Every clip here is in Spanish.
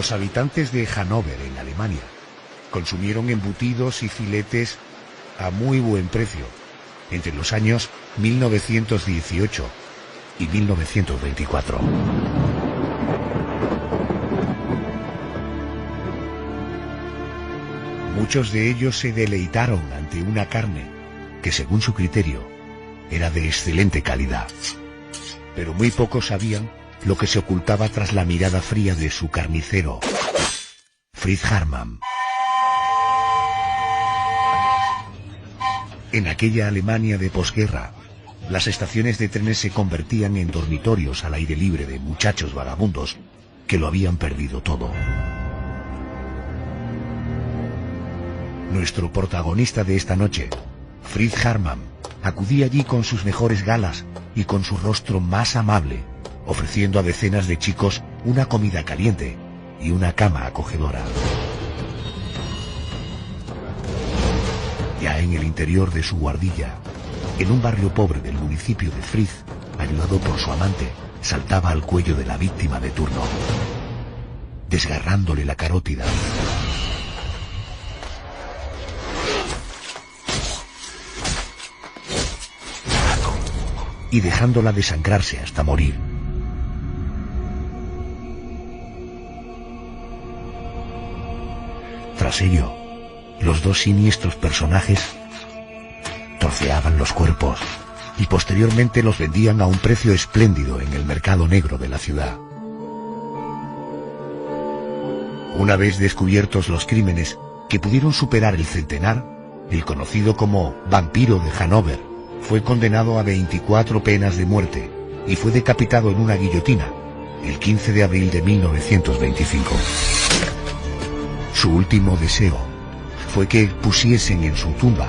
Los habitantes de Hannover, en Alemania, consumieron embutidos y filetes a muy buen precio entre los años 1918 y 1924. Muchos de ellos se deleitaron ante una carne que, según su criterio, era de excelente calidad. Pero muy pocos sabían lo que se ocultaba tras la mirada fría de su carnicero, Fritz Hartmann. En aquella Alemania de posguerra, las estaciones de trenes se convertían en dormitorios al aire libre de muchachos vagabundos que lo habían perdido todo. Nuestro protagonista de esta noche, Fritz Hartmann, acudía allí con sus mejores galas y con su rostro más amable, ofreciendo a decenas de chicos una comida caliente y una cama acogedora. Ya en el interior de su guardilla, en un barrio pobre del municipio de Fritz, ayudado por su amante, saltaba al cuello de la víctima de turno, desgarrándole la carótida y dejándola desangrarse hasta morir. Tras ello, los dos siniestros personajes troceaban los cuerpos y posteriormente los vendían a un precio espléndido en el mercado negro de la ciudad. Una vez descubiertos los crímenes que pudieron superar el centenar, el conocido como vampiro de Hannover fue condenado a 24 penas de muerte y fue decapitado en una guillotina el 15 de abril de 1925. Su último deseo fue que pusiesen en su tumba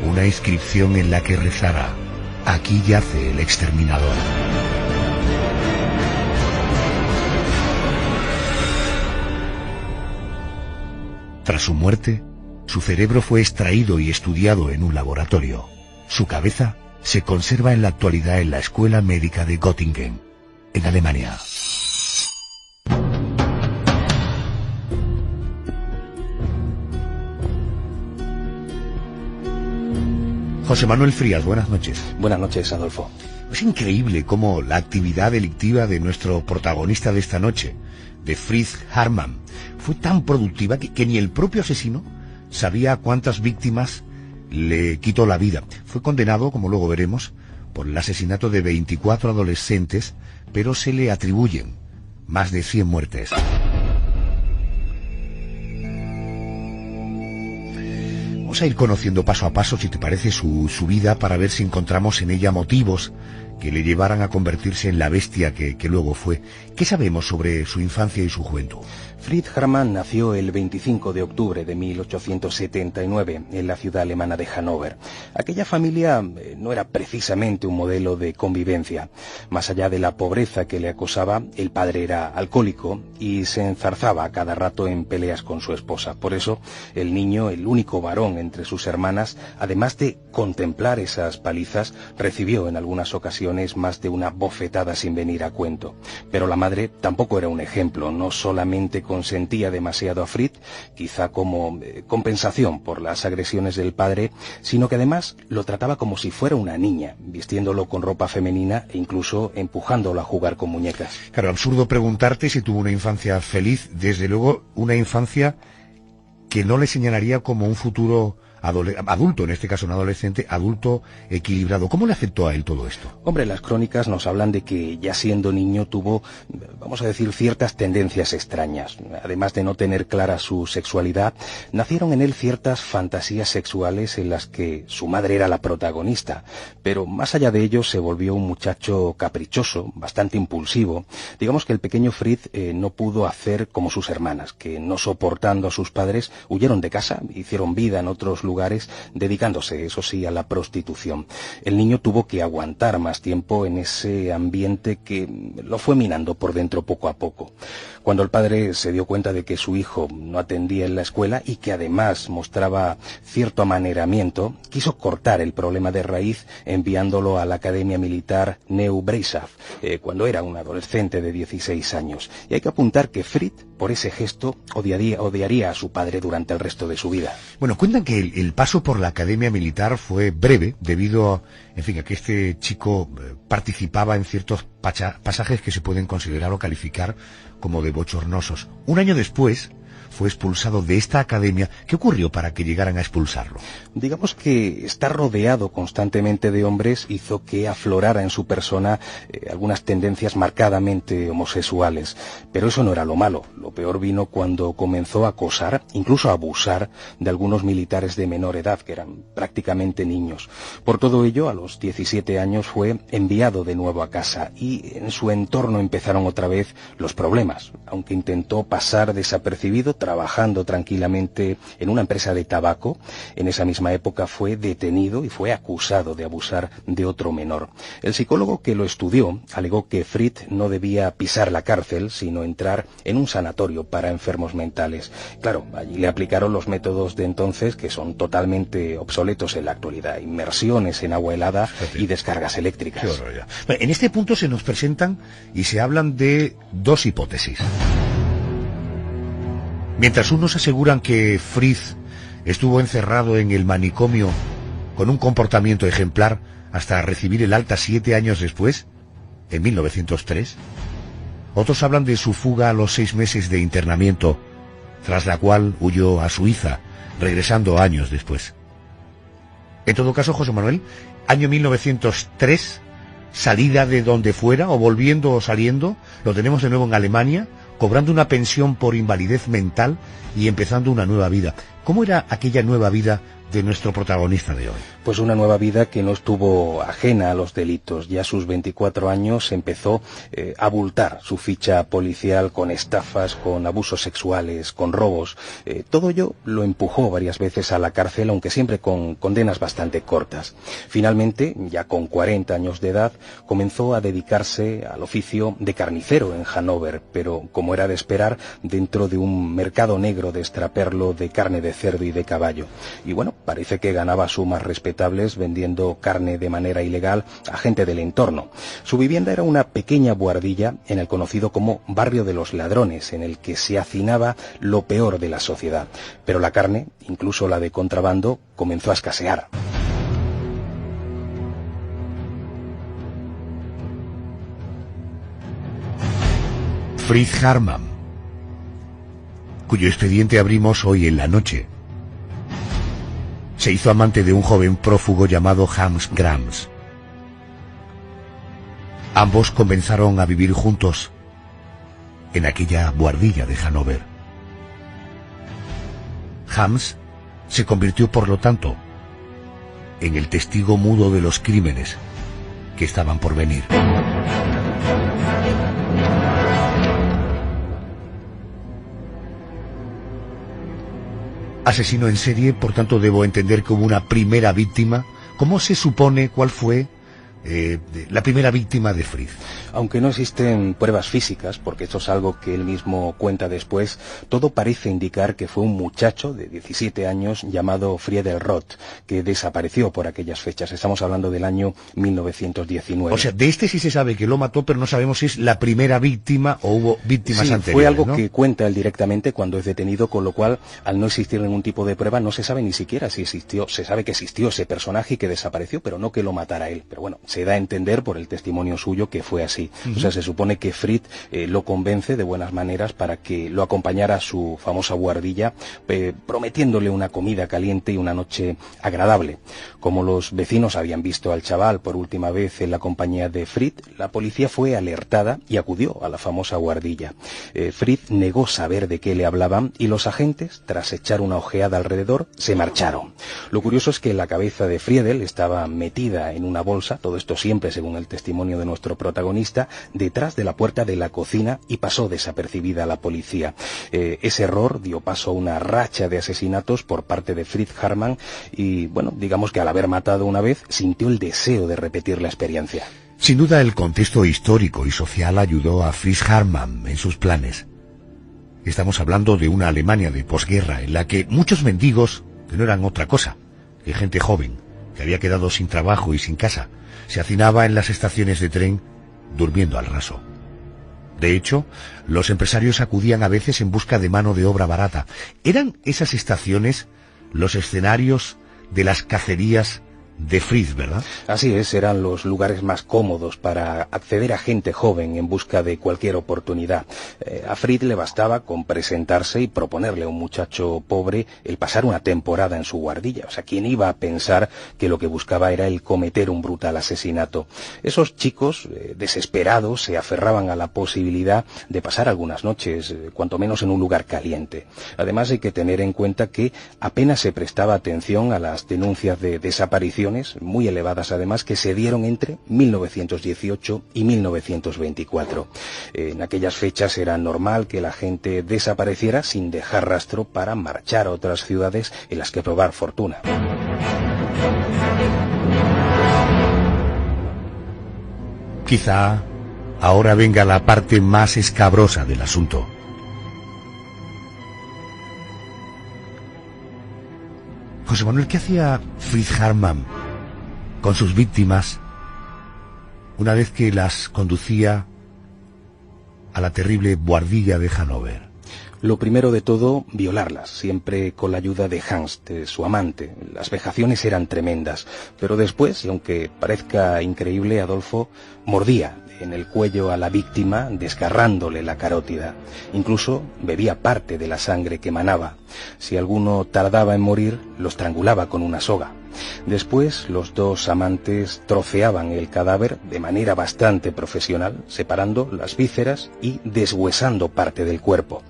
una inscripción en la que rezara: "Aquí yace el exterminador". Tras su muerte, su cerebro fue extraído y estudiado en un laboratorio. Su cabeza se conserva en la actualidad en la Escuela Médica de Göttingen, en Alemania. José Manuel Frías, buenas noches. Buenas noches, Adolfo. Es increíble cómo la actividad delictiva de nuestro protagonista de esta noche, de Fritz Hartmann, fue tan productiva que ni el propio asesino sabía a cuántas víctimas le quitó la vida. Fue condenado, como luego veremos, por el asesinato de 24 adolescentes, pero se le atribuyen más de 100 muertes. Vamos a ir conociendo paso a paso, si te parece, su vida, para ver si encontramos en ella motivos que le llevaran a convertirse en la bestia que luego fue. ¿Qué sabemos sobre su infancia y su juventud? Fritz Hartmann nació el 25 de octubre de 1879 en la ciudad alemana de Hannover. Aquella familia no era precisamente un modelo de convivencia. Más allá de la pobreza que le acosaba, el padre era alcohólico y se enzarzaba a cada rato en peleas con su esposa. Por eso, el niño, el único varón entre sus hermanas, además de contemplar esas palizas, recibió en algunas ocasiones más de una bofetada sin venir a cuento. Pero la madre tampoco era un ejemplo, no solamente consentía demasiado a Fritz, quizá como compensación por las agresiones del padre, sino que además lo trataba como si fuera una niña, vistiéndolo con ropa femenina e incluso empujándolo a jugar con muñecas. Claro, absurdo preguntarte si tuvo una infancia feliz. Desde luego, una infancia que no le señalaría como un futuro adulto, en este caso un adolescente, adulto equilibrado. ¿Cómo le afectó a él todo esto? Hombre, las crónicas nos hablan de que ya siendo niño tuvo, vamos a decir, ciertas tendencias extrañas. Además de no tener clara su sexualidad, nacieron en él ciertas fantasías sexuales en las que su madre era la protagonista. Pero más allá de ello, se volvió un muchacho caprichoso, bastante impulsivo. Digamos que el pequeño Fritz no pudo hacer como sus hermanas, que no soportando a sus padres, huyeron de casa, hicieron vida en otros lugares, dedicándose, eso sí, a la prostitución. El niño tuvo que aguantar más tiempo en ese ambiente que lo fue minando por dentro poco a poco. Cuando el padre se dio cuenta de que su hijo no atendía en la escuela y que además mostraba cierto amaneramiento, quiso cortar el problema de raíz enviándolo a la Academia Militar Neu Breisach, cuando era un adolescente de 16 años. Y hay que apuntar que Fritz por ese gesto odiaría a su padre durante el resto de su vida. Bueno, cuentan que el paso por la academia militar fue breve debido a que este chico participaba en ciertos pasajes que se pueden considerar o calificar como de bochornosos. Un año después fue expulsado de esta academia. ¿Qué ocurrió para que llegaran a expulsarlo? Digamos que estar rodeado constantemente de hombres hizo que aflorara en su persona algunas tendencias marcadamente homosexuales. Pero eso no era lo malo. Lo peor vino cuando comenzó a acosar, incluso a abusar, de algunos militares de menor edad, que eran prácticamente niños. Por todo ello, a los 17 años fue enviado de nuevo a casa y en su entorno empezaron otra vez los problemas. Aunque intentó pasar desapercibido, trabajando tranquilamente en una empresa de tabaco, en esa misma época fue detenido y fue acusado de abusar de otro menor. El psicólogo que lo estudió alegó que Fritz no debía pisar la cárcel, sino entrar en un sanatorio para enfermos mentales. Claro, allí le aplicaron los métodos de entonces que son totalmente obsoletos en la actualidad: inmersiones en agua helada y descargas eléctricas. Qué horror, ya. En este punto se nos presentan y se hablan de dos hipótesis. Mientras unos aseguran que Fritz estuvo encerrado en el manicomio con un comportamiento ejemplar hasta recibir el alta 7 años después, en 1903, otros hablan de su fuga a los 6 meses de internamiento, tras la cual huyó a Suiza, regresando años después. En todo caso, José Manuel, año 1903, salida de donde fuera, o volviendo o saliendo, lo tenemos de nuevo en Alemania, cobrando una pensión por invalidez mental y empezando una nueva vida. ¿Cómo era aquella nueva vida de nuestro protagonista de hoy? Pues una nueva vida que no estuvo ajena a los delitos. Ya a sus 24 años empezó a abultar su ficha policial con estafas, con abusos sexuales, con robos. Todo ello lo empujó varias veces a la cárcel, aunque siempre con condenas bastante cortas. Finalmente, ya con 40 años de edad, comenzó a dedicarse al oficio de carnicero en Hannover, pero como era de esperar, dentro de un mercado negro de extraperlo de carne de cerdo y de caballo. Y bueno, parece que ganaba sumas respetables vendiendo carne de manera ilegal a gente del entorno. Su vivienda era una pequeña buhardilla en el conocido como Barrio de los Ladrones, en el que se hacinaba lo peor de la sociedad. Pero la carne, incluso la de contrabando, comenzó a escasear. Fritz Hartmann, cuyo expediente abrimos hoy en la noche, se hizo amante de un joven prófugo llamado Hans Grams. Ambos comenzaron a vivir juntos en aquella buhardilla de Hannover. Hans se convirtió, por lo tanto, en el testigo mudo de los crímenes que estaban por venir. Asesino en serie, por tanto debo entender que hubo una primera víctima. ¿Cómo se supone cuál fue la primera víctima de Fritz? Aunque no existen pruebas físicas, porque esto es algo que él mismo cuenta después, todo parece indicar que fue un muchacho de 17 años llamado Friedel Roth, que desapareció por aquellas fechas. Estamos hablando del año 1919. O sea, de este sí se sabe que lo mató, pero no sabemos si es la primera víctima o hubo víctimas anteriores. Fue algo, ¿no?, que cuenta él directamente cuando es detenido, con lo cual, al no existir ningún tipo de prueba, no se sabe ni siquiera si existió. Se sabe que existió ese personaje y que desapareció, pero no que lo matara él. Pero bueno, se da a entender por el testimonio suyo que fue así. O sea, se supone que Fritz lo convence de buenas maneras para que lo acompañara a su famosa buhardilla, prometiéndole una comida caliente y una noche agradable. Como los vecinos habían visto al chaval por última vez en la compañía de Fritz, la policía fue alertada y acudió a la famosa buhardilla. Fritz negó saber de qué le hablaban y los agentes, tras echar una ojeada alrededor, se marcharon. Lo curioso es que la cabeza de Friedel estaba metida en una bolsa, todo esto siempre según el testimonio de nuestro protagonista, detrás de la puerta de la cocina, y pasó desapercibida a la policía. Ese error dio paso a una racha de asesinatos por parte de Fritz Hartmann y, bueno, digamos que al haber matado una vez, sintió el deseo de repetir la experiencia. Sin duda el contexto histórico y social ayudó a Fritz Hartmann en sus planes. Estamos hablando de una Alemania de posguerra en la que muchos mendigos, que no eran otra cosa que gente joven, que había quedado sin trabajo y sin casa, se hacinaba en las estaciones de tren durmiendo al raso. De hecho, los empresarios acudían a veces en busca de mano de obra barata. ¿Eran esas estaciones los escenarios de las cacerías de Fritz, verdad? Así es, eran los lugares más cómodos para acceder a gente joven en busca de cualquier oportunidad. A Fritz le bastaba con presentarse y proponerle a un muchacho pobre el pasar una temporada en su guardilla. O sea, ¿quién iba a pensar que lo que buscaba era el cometer un brutal asesinato? Esos chicos, desesperados, se aferraban a la posibilidad de pasar algunas noches, cuanto menos en un lugar caliente. Además, hay que tener en cuenta que apenas se prestaba atención a las denuncias de desaparición, muy elevadas además, que se dieron entre 1918 y 1924. En aquellas fechas era normal que la gente desapareciera sin dejar rastro para marchar a otras ciudades en las que probar fortuna. Quizá ahora venga la parte más escabrosa del asunto. José Manuel, ¿qué hacía Fritz Hartmann con sus víctimas una vez que las conducía a la terrible buhardilla de Hannover? Lo primero de todo, violarlas, siempre con la ayuda de Hans, de su amante. Las vejaciones eran tremendas, pero después, y aunque parezca increíble, Adolfo mordía en el cuello a la víctima, desgarrándole la carótida. Incluso bebía parte de la sangre que emanaba. Si alguno tardaba en morir, lo estrangulaba con una soga. Después, los dos amantes troceaban el cadáver de manera bastante profesional, separando las vísceras y deshuesando parte del cuerpo.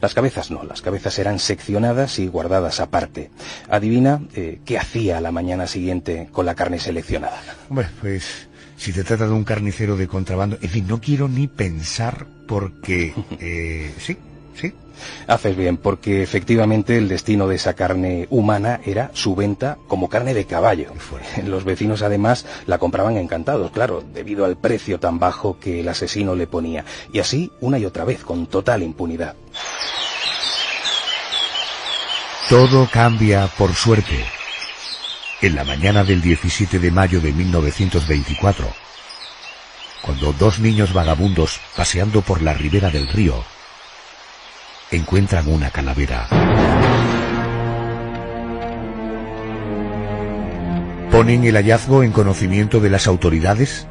Las cabezas no, las cabezas eran seccionadas y guardadas aparte. Adivina qué hacía a la mañana siguiente con la carne seleccionada. Hombre, pues si se trata de un carnicero de contrabando, en fin, no quiero ni pensar porque... sí. Haces bien, porque efectivamente el destino de esa carne humana era su venta como carne de caballo. Los vecinos además la compraban encantados, claro, debido al precio tan bajo que el asesino le ponía. Y así una y otra vez, con total impunidad. Todo cambia por suerte. En la mañana del 17 de mayo de 1924, cuando dos niños vagabundos paseando por la ribera del río encuentran una calavera. ¿Ponen el hallazgo en conocimiento de las autoridades?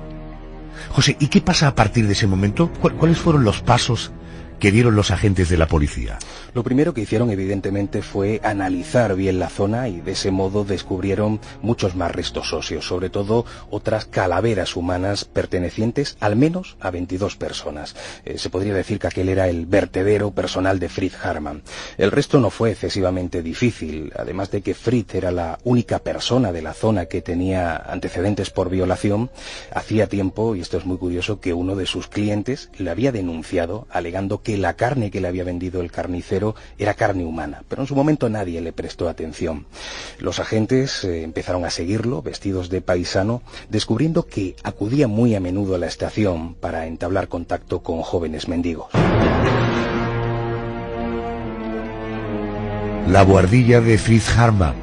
José, ¿y qué pasa a partir de ese momento? ¿Cuáles fueron los pasos que dieron los agentes de la policía? Lo primero que hicieron evidentemente fue analizar bien la zona y de ese modo descubrieron muchos más restos óseos, sobre todo otras calaveras humanas pertenecientes al menos a 22 personas. Se podría decir que aquel era el vertedero personal de Fritz Hartmann. El resto no fue excesivamente difícil, además de que Fritz era la única persona de la zona que tenía antecedentes por violación. Hacía tiempo, y esto es muy curioso, que uno de sus clientes le había denunciado alegando que la carne que le había vendido el carnicero era carne humana, pero en su momento nadie le prestó atención. Los agentes empezaron a seguirlo, vestidos de paisano, descubriendo que acudía muy a menudo a la estación para entablar contacto con jóvenes mendigos. La buhardilla de Fritz Hartmann,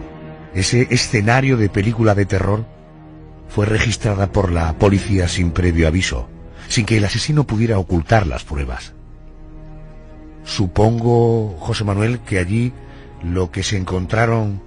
ese escenario de película de terror, fue registrada por la policía sin previo aviso, sin que el asesino pudiera ocultar las pruebas. Supongo, José Manuel, que allí lo que se encontraron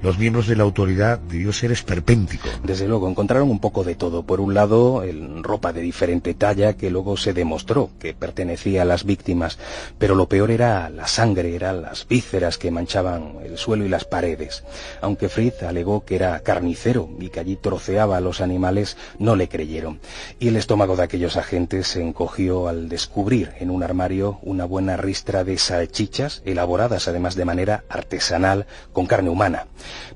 los miembros de la autoridad debió ser esperpéntico. Desde luego, encontraron un poco de todo. Por un lado, ropa de diferente talla que luego se demostró que pertenecía a las víctimas, pero lo peor era la sangre, eran las vísceras que manchaban el suelo y las paredes. Aunque Fritz alegó que era carnicero y que allí troceaba a los animales, no le creyeron. Y el estómago de aquellos agentes se encogió al descubrir en un armario una buena ristra de salchichas, elaboradas además de manera artesanal con carne humana.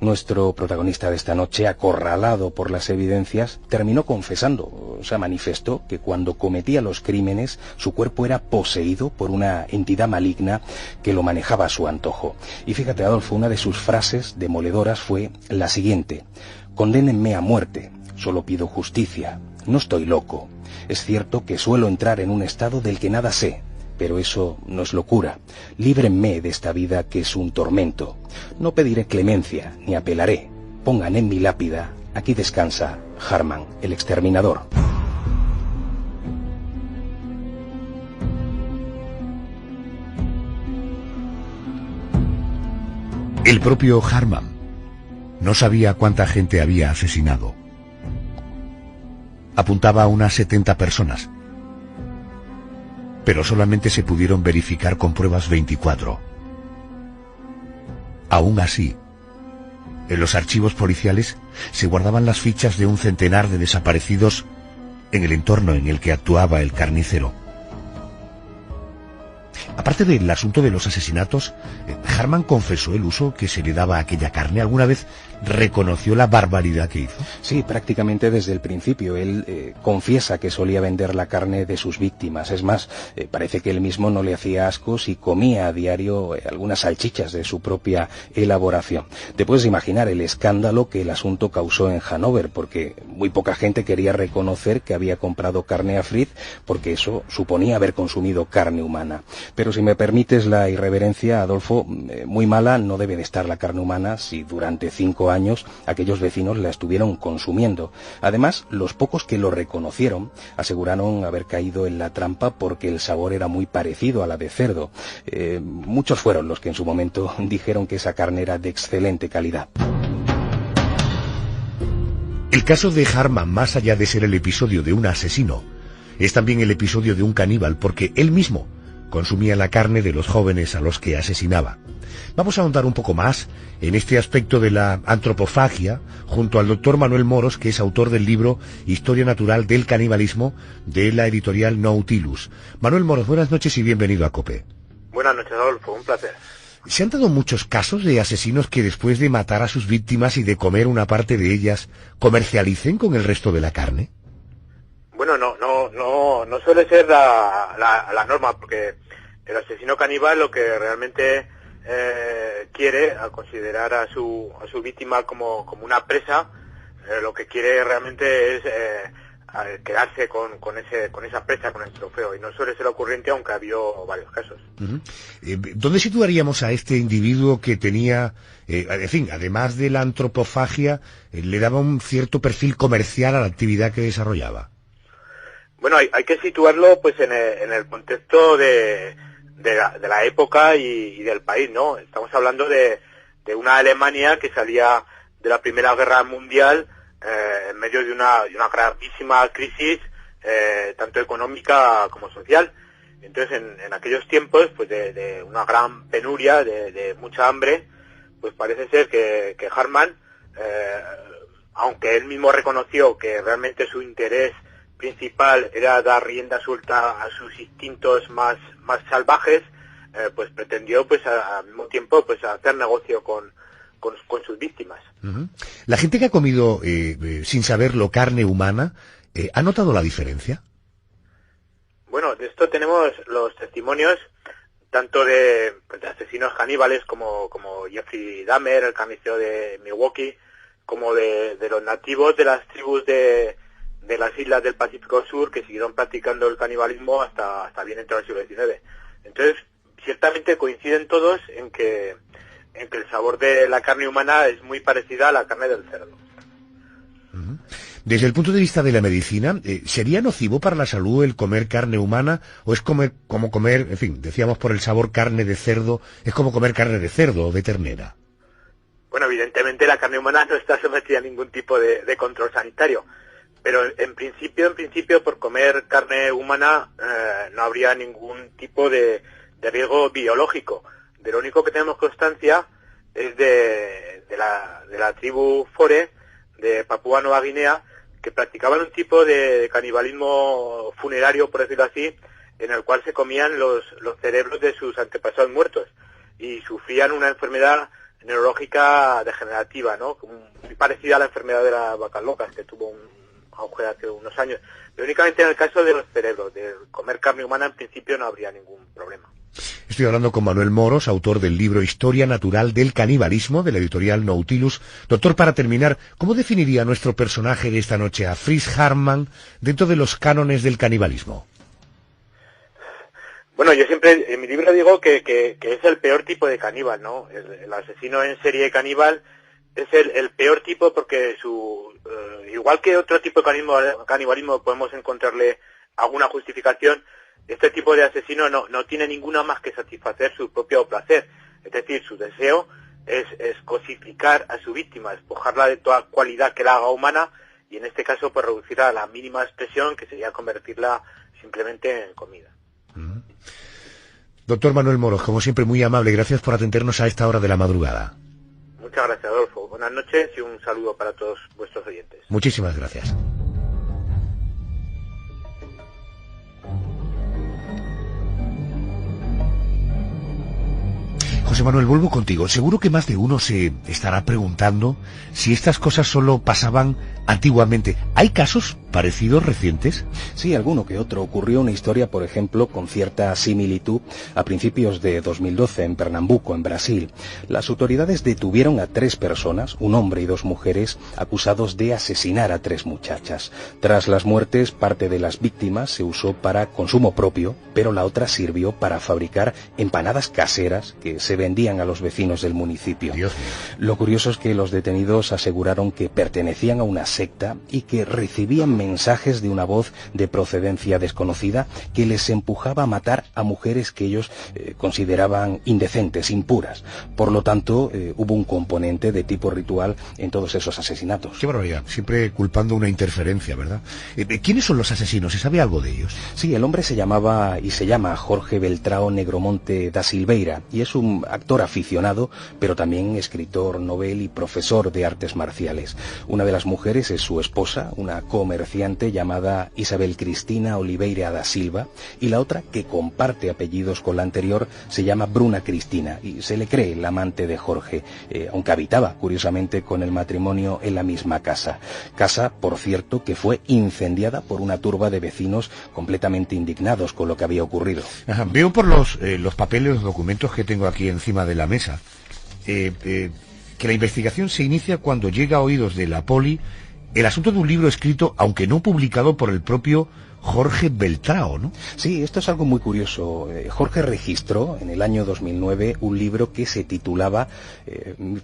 Nuestro protagonista de esta noche, acorralado por las evidencias, terminó confesando, o sea, manifestó que cuando cometía los crímenes su cuerpo era poseído por una entidad maligna que lo manejaba a su antojo. Y fíjate, Adolfo, una de sus frases demoledoras fue la siguiente: condénenme a muerte, solo pido justicia, no estoy loco. Es cierto que suelo entrar en un estado del que nada sé, pero eso no es locura. Líbrenme de esta vida que es un tormento. No pediré clemencia, ni apelaré. Pongan en mi lápida: aquí descansa Hartmann, el exterminador. El propio Harman no sabía cuánta gente había asesinado. Apuntaba a unas 70 personas, pero solamente se pudieron verificar con pruebas 24. Aún así, en los archivos policiales se guardaban las fichas de un centenar de desaparecidos en el entorno en el que actuaba el carnicero. Aparte del asunto de los asesinatos, Harman confesó el uso que se le daba a aquella carne. ¿Alguna vez reconoció la barbaridad que hizo? Sí, prácticamente desde el principio. Él confiesa que solía vender la carne de sus víctimas. Es más, parece que él mismo no le hacía asco si comía a diario algunas salchichas de su propia elaboración. Te puedes imaginar el escándalo que el asunto causó en Hannover, porque muy poca gente quería reconocer que había comprado carne a Fritz, porque eso suponía haber consumido carne humana. Pero si me permites la irreverencia, Adolfo, muy mala no debe de estar la carne humana si durante 5 años aquellos vecinos la estuvieron consumiendo. Además, los pocos que lo reconocieron aseguraron haber caído en la trampa porque el sabor era muy parecido a la de cerdo. Muchos fueron los que en su momento dijeron que esa carne era de excelente calidad. El caso de Harman, más allá de ser el episodio de un asesino, es también el episodio de un caníbal, porque él mismo consumía la carne de los jóvenes a los que asesinaba. Vamos a ahondar un poco más en este aspecto de la antropofagia junto al doctor Manuel Moros, que es autor del libro Historia Natural del Canibalismo, de la editorial Nautilus. Manuel Moros, buenas noches y bienvenido a COPE. Buenas noches, Adolfo, un placer. ¿Se han dado muchos casos de asesinos que después de matar a sus víctimas y de comer una parte de ellas, comercialicen con el resto de la carne? Bueno, no suele ser la norma, porque el asesino caníbal lo que realmente quiere, al considerar a su víctima como una presa, lo que quiere realmente es quedarse con esa presa, con el trofeo, y no suele ser ocurrente, aunque ha habido varios casos. Uh-huh. ¿Dónde situaríamos a este individuo que tenía, en fin, además de la antropofagia, le daba un cierto perfil comercial a la actividad que desarrollaba? Bueno, hay que situarlo pues en el contexto de la época y del país, ¿no? Estamos hablando de una Alemania que salía de la Primera Guerra Mundial en medio de una gravísima crisis, tanto económica como social. Entonces, en aquellos tiempos, pues de una gran penuria, de mucha hambre, pues parece ser que Harman, aunque él mismo reconoció que realmente su interés principal era dar rienda suelta a sus instintos más salvajes, pues pretendió pues al mismo tiempo pues hacer negocio con sus víctimas. Uh-huh. La gente que ha comido sin saberlo carne humana, ¿ha notado la diferencia? Bueno, de esto tenemos los testimonios tanto de asesinos caníbales como Jeffrey Dahmer, el carnicero de Milwaukee, como de los nativos de las tribus de las islas del Pacífico Sur, que siguieron practicando el canibalismo hasta bien entrado el siglo XIX. Entonces, ciertamente coinciden todos en que el sabor de la carne humana es muy parecida a la carne del cerdo. Uh-huh. Desde el punto de vista de la medicina, ¿sería nocivo para la salud el comer carne humana? ¿O es como comer, en fin, decíamos por el sabor carne de cerdo, es como comer carne de cerdo o de ternera? Bueno, evidentemente la carne humana no está sometida a ningún tipo de control sanitario. Pero en principio, por comer carne humana no habría ningún tipo de riesgo biológico. De lo único que tenemos constancia es de la tribu Fore de Papúa Nueva Guinea, que practicaban un tipo de canibalismo funerario, por decirlo así, en el cual se comían los cerebros de sus antepasados muertos y sufrían una enfermedad neurológica degenerativa, ¿no? Muy parecida a la enfermedad de las vacas locas, que tuvo un auge hace unos años. Pero únicamente en el caso de los cerebros, de comer carne humana, en principio no habría ningún problema. Estoy hablando con Manuel Moros, autor del libro Historia Natural del Canibalismo, de la editorial Nautilus. Doctor, para terminar, ¿cómo definiría nuestro personaje de esta noche a Fritz Harman dentro de los cánones del canibalismo? Bueno, yo siempre en mi libro digo que es el peor tipo de caníbal, ¿no? El asesino en serie caníbal es el peor tipo, porque igual que otro tipo de canibalismo podemos encontrarle alguna justificación, este tipo de asesino no tiene ninguna más que satisfacer su propio placer, es decir, su deseo es cosificar a su víctima, despojarla de toda cualidad que la haga humana y en este caso pues reducirla a la mínima expresión, que sería convertirla simplemente en comida. Doctor Manuel Moros, como siempre muy amable, gracias por atendernos a esta hora de la madrugada. Muchas gracias, Adolfo. Buenas noches y un saludo para todos vuestros oyentes. Muchísimas gracias. José Manuel, vuelvo contigo. Seguro que más de uno se estará preguntando si estas cosas solo pasaban antiguamente. ¿Hay casos parecidos recientes? Sí, alguno que otro. Ocurrió una historia, por ejemplo, con cierta similitud a principios de 2012 en Pernambuco, en Brasil. Las autoridades detuvieron a 3 personas, un hombre y 2 mujeres, acusados de asesinar a 3 muchachas. Tras las muertes, parte de las víctimas se usó para consumo propio, pero la otra sirvió para fabricar empanadas caseras que se vendían a los vecinos del municipio. Dios mío. Lo curioso es que los detenidos aseguraron que pertenecían a una secta y que recibían mensajes de una voz de procedencia desconocida que les empujaba a matar a mujeres que ellos consideraban indecentes, impuras. Por lo tanto, hubo un componente de tipo ritual en todos esos asesinatos. Qué barbaridad, siempre culpando una interferencia, ¿verdad? ¿Quiénes son los asesinos? ¿Se sabe algo de ellos? Sí, el hombre se llamaba y se llama Jorge Beltrao Negromonte da Silveira y es un actor aficionado, pero también escritor, novel y profesor de artes marciales. Una de las mujeres es su esposa, una comerciante llamada Isabel Cristina Oliveira da Silva, y la otra, que comparte apellidos con la anterior, se llama Bruna Cristina, y se le cree la amante de Jorge, aunque habitaba, curiosamente, con el matrimonio en la misma casa. Casa, por cierto, que fue incendiada por una turba de vecinos completamente indignados con lo que había ocurrido. Ajá, veo por los papeles, los documentos que tengo aquí encima de la mesa, que la investigación se inicia cuando llega a oídos de la poli el asunto de un libro escrito, aunque no publicado, por el propio Jorge Beltrao, ¿no? Sí, esto es algo muy curioso. Jorge registró en el año 2009 un libro que se titulaba,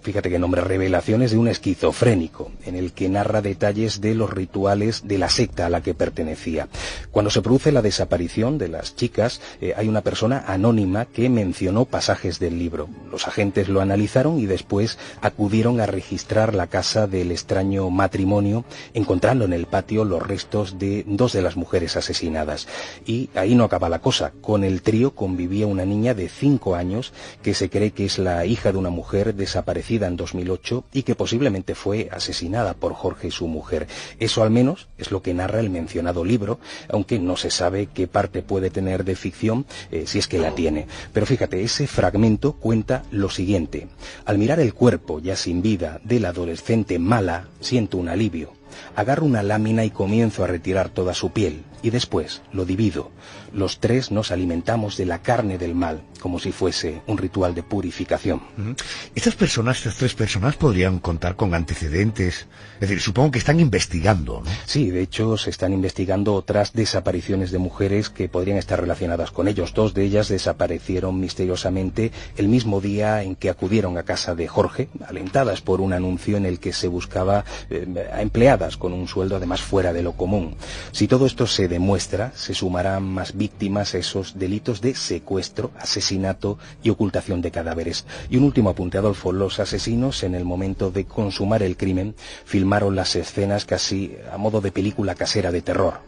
fíjate qué nombre, Revelaciones de un esquizofrénico, en el que narra detalles de los rituales de la secta a la que pertenecía. Cuando se produce la desaparición de las chicas, hay una persona anónima que mencionó pasajes del libro. Los agentes lo analizaron y después acudieron a registrar la casa del extraño matrimonio, encontrando en el patio los restos de 2 de las mujeres asesinadas. Y ahí no acaba la cosa. Con el trío convivía una niña de 5 años que se cree que es la hija de una mujer desaparecida en 2008 y que posiblemente fue asesinada por Jorge y su mujer. Eso al menos es lo que narra el mencionado libro, aunque no se sabe qué parte puede tener de ficción, si es que la tiene. Pero fíjate, ese fragmento cuenta lo siguiente: al mirar el cuerpo ya sin vida de la adolescente mala, siento un alivio. Agarro una lámina y comienzo a retirar toda su piel, y después lo divido. Los 3 nos alimentamos de la carne del mal, como si fuese un ritual de purificación. Estas 3 personas podrían contar con antecedentes, es decir, supongo que están investigando, ¿no? Sí, de hecho se están investigando otras desapariciones de mujeres que podrían estar relacionadas con ellos. 2 de ellas desaparecieron misteriosamente el mismo día en que acudieron a casa de Jorge, alentadas por un anuncio en el que se buscaba a empleadas con un sueldo además fuera de lo común. Si todo esto se demuestra, se sumarán más víctimas a esos delitos de secuestro, asesinato y ocultación de cadáveres. Y un último apunte, Adolfo: los asesinos, en el momento de consumar el crimen, filmaron las escenas casi a modo de película casera de terror.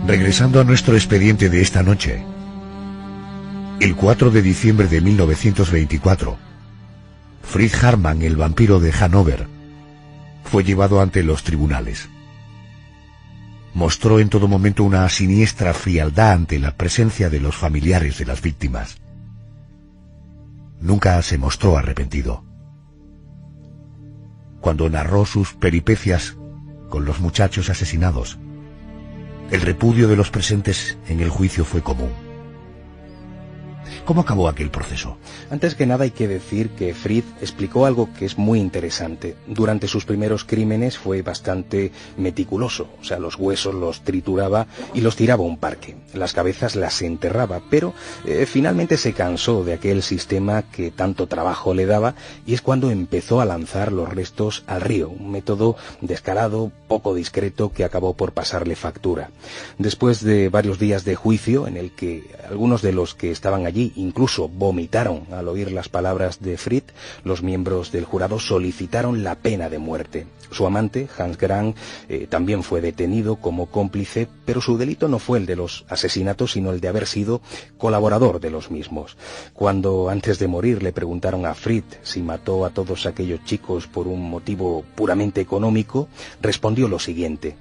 Regresando a nuestro expediente de esta noche, el 4 de diciembre de 1924, Fritz Hartmann, el vampiro de Hannover, fue llevado ante los tribunales. Mostró en todo momento una siniestra frialdad ante la presencia de los familiares de las víctimas. Nunca se mostró arrepentido. Cuando narró sus peripecias con los muchachos asesinados, el repudio de los presentes en el juicio fue común. ¿Cómo acabó aquel proceso? Antes que nada hay que decir que Fried explicó algo que es muy interesante. Durante sus primeros crímenes fue bastante meticuloso, o sea, los huesos los trituraba y los tiraba a un parque. Las cabezas las enterraba, pero finalmente se cansó de aquel sistema que tanto trabajo le daba y es cuando empezó a lanzar los restos al río, un método descarado, poco discreto, que acabó por pasarle factura. Después de varios días de juicio, en el que algunos de los que estaban allí incluso vomitaron al oír las palabras de Fried, los miembros del jurado solicitaron la pena de muerte. Su amante, Hans Gran, también fue detenido como cómplice, pero su delito no fue el de los asesinatos, sino el de haber sido colaborador de los mismos. Cuando antes de morir le preguntaron a Fried si mató a todos aquellos chicos por un motivo puramente económico, respondió lo siguiente: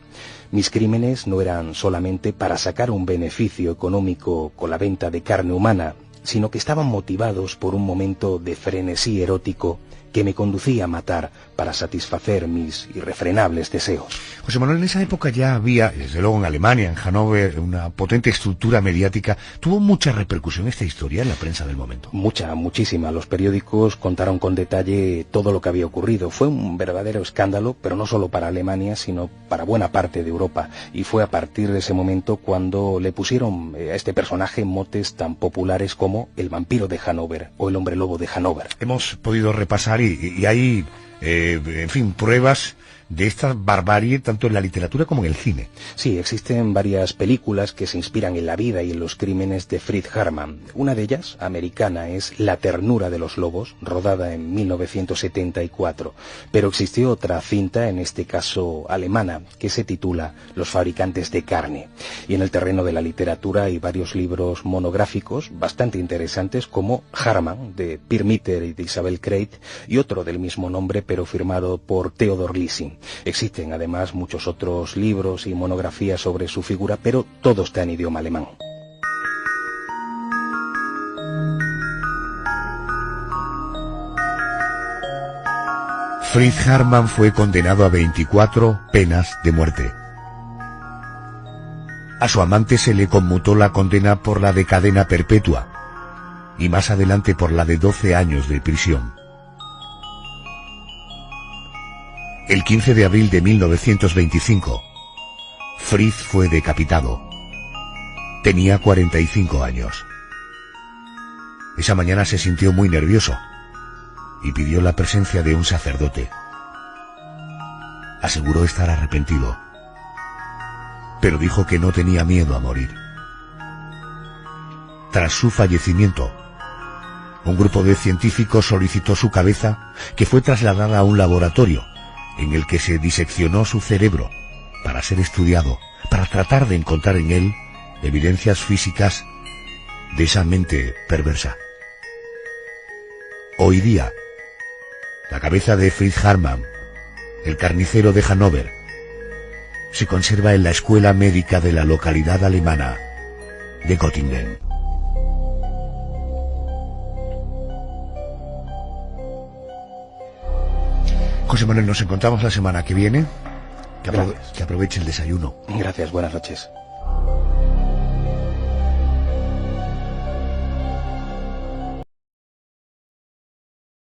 mis crímenes no eran solamente para sacar un beneficio económico con la venta de carne humana, sino que estaban motivados por un momento de frenesí erótico que me conducía a matar para satisfacer mis irrefrenables deseos. José Manuel, en esa época ya había, desde luego en Alemania, en Hannover, una potente estructura mediática. ¿Tuvo mucha repercusión esta historia en la prensa del momento? Muchísima. Los periódicos contaron con detalle todo lo que había ocurrido. Fue un verdadero escándalo, pero no solo para Alemania, sino para buena parte de Europa. Y fue a partir de ese momento cuando le pusieron a este personaje motes tan populares como el vampiro de Hannover o el hombre lobo de Hannover. Hemos podido repasar y hay, en fin, pruebas de esta barbarie tanto en la literatura como en el cine. Sí, existen varias películas que se inspiran en la vida y en los crímenes de Fried Hartmann. Una de ellas, americana, es La ternura de los lobos, rodada en 1974. Pero existió otra cinta, en este caso alemana, que se titula Los fabricantes de carne. Y en el terreno de la literatura hay varios libros monográficos bastante interesantes, como Hartmann, de Pierre Mitter y de Isabel Creit, y otro del mismo nombre pero firmado por Theodor Lissing. Existen además muchos otros libros y monografías sobre su figura, pero todo está en idioma alemán. Fried Hartmann fue condenado a 24 penas de muerte. A su amante se le conmutó la condena por la de cadena perpetua y más adelante por la de 12 años de prisión. El 15 de abril de 1925, Fried fue decapitado. Tenía 45 años. Esa mañana se sintió muy nervioso y pidió la presencia de un sacerdote. Aseguró estar arrepentido, pero dijo que no tenía miedo a morir. Tras su fallecimiento, un grupo de científicos solicitó su cabeza, que fue trasladada a un laboratorio en el que se diseccionó su cerebro para ser estudiado, para tratar de encontrar en él evidencias físicas de esa mente perversa. Hoy día, la cabeza de Fried Hartmann, el carnicero de Hannover, se conserva en la escuela médica de la localidad alemana de Göttingen. José Manuel, nos encontramos la semana que viene. Que aproveche el desayuno. Gracias, buenas noches.